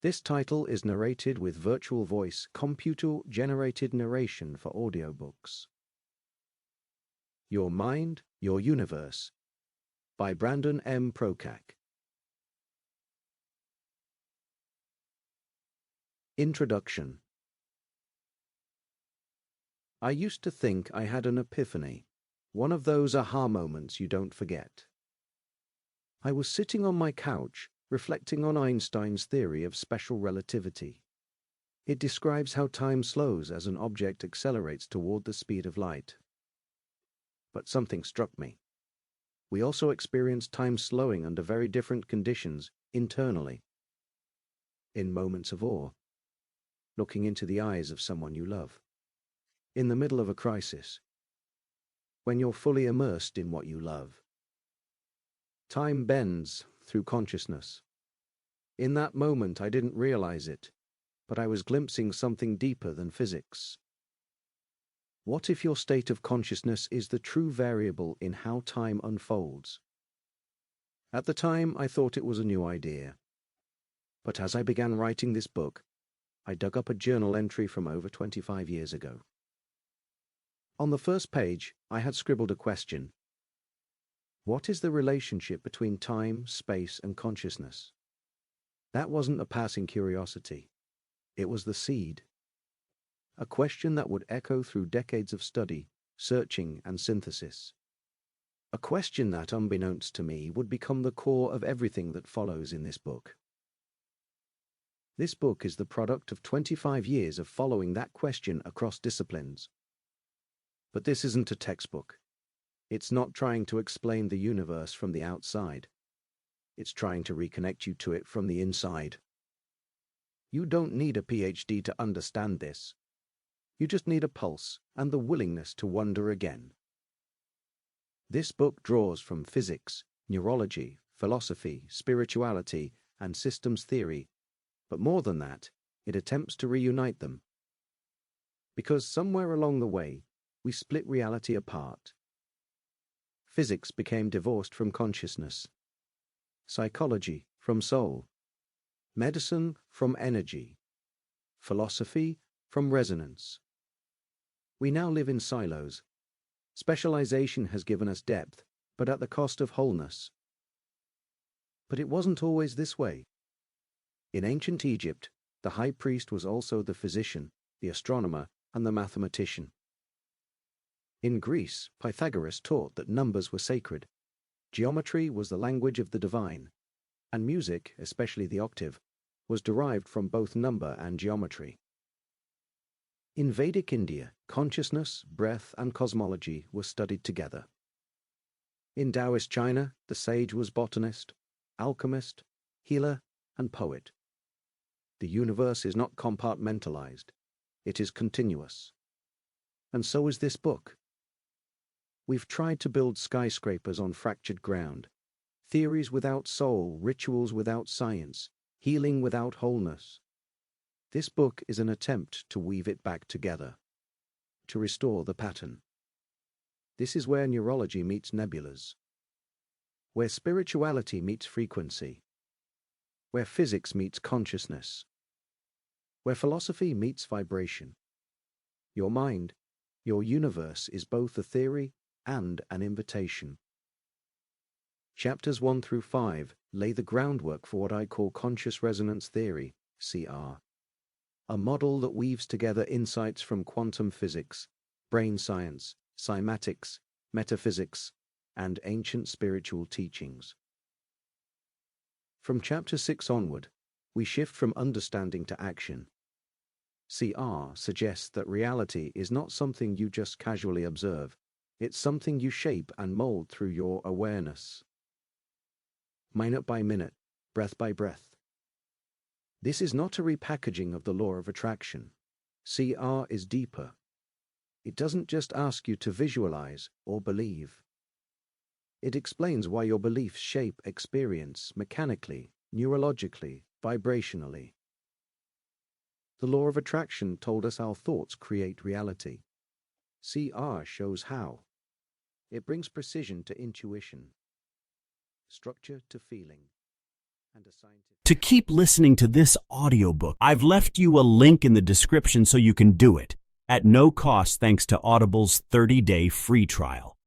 This title is narrated with virtual voice computer-generated narration for audiobooks. Your Mind, Your Universe by Brandon M. Procak. Introduction. I used to think I had an epiphany, one of those aha moments you don't forget. I was sitting on my couch, reflecting on Einstein's theory of special relativity. It describes how time slows as an object accelerates toward the speed of light. But something struck me. We also experience time slowing under very different conditions, internally. In moments of awe, looking into the eyes of someone you love. In the middle of a crisis, when you're fully immersed in what you love. Time bends through consciousness. In that moment I didn't realize it, but I was glimpsing something deeper than physics. What if your state of consciousness is the true variable in how time unfolds? At the time I thought it was a new idea. But as I began writing this book, I dug up a journal entry from over 25 years ago. On the first page, I had scribbled a question. What is the relationship between time, space, and consciousness? That wasn't a passing curiosity. It was the seed. A question that would echo through decades of study, searching, and synthesis. A question that, unbeknownst to me, would become the core of everything that follows in this book. This book is the product of 25 years of following that question across disciplines. But this isn't a textbook. It's not trying to explain the universe from the outside. It's trying to reconnect you to it from the inside. You don't need a PhD to understand this. You just need a pulse and the willingness to wonder again. This book draws from physics, neurology, philosophy, spirituality, and systems theory, but more than that, it attempts to reunite them. Because somewhere along the way, we split reality apart. Physics became divorced from consciousness. Psychology from soul. Medicine from energy. Philosophy from resonance. We now live in silos. Specialization has given us depth, but at the cost of wholeness. But it wasn't always this way. In ancient Egypt, the high priest was also the physician, the astronomer, and the mathematician. In Greece, Pythagoras taught that numbers were sacred. Geometry was the language of the divine, and music, especially the octave, was derived from both number and geometry. In Vedic India, consciousness, breath, and cosmology were studied together. In Taoist China, the sage was botanist, alchemist, healer, and poet. The universe is not compartmentalized. It is continuous. And so is this book. We've tried to build skyscrapers on fractured ground, theories without soul, rituals without science, healing without wholeness. This book is an attempt to weave it back together, to restore the pattern. This is where neurology meets nebulas, where spirituality meets frequency, where physics meets consciousness, where philosophy meets vibration. Your mind, your universe is both a theory and an invitation. Chapters 1 through 5 lay the groundwork for what I call conscious resonance theory, CR, a model that weaves together insights from quantum physics, brain science, cymatics, metaphysics, and ancient spiritual teachings. From Chapter 6 onward, we shift from understanding to action. CR suggests that reality is not something you just casually observe. It's something you shape and mold through your awareness. Minute by minute, breath by breath. This is not a repackaging of the law of attraction. CR is deeper. It doesn't just ask you to visualize or believe. It explains why your beliefs shape experience mechanically, neurologically, vibrationally. The law of attraction told us our thoughts create reality. CR shows how. It brings precision to intuition, structure to feeling, and a scientific... To keep listening to this audiobook, I've left you a link in the description so you can do it at no cost thanks to Audible's 30-day free trial.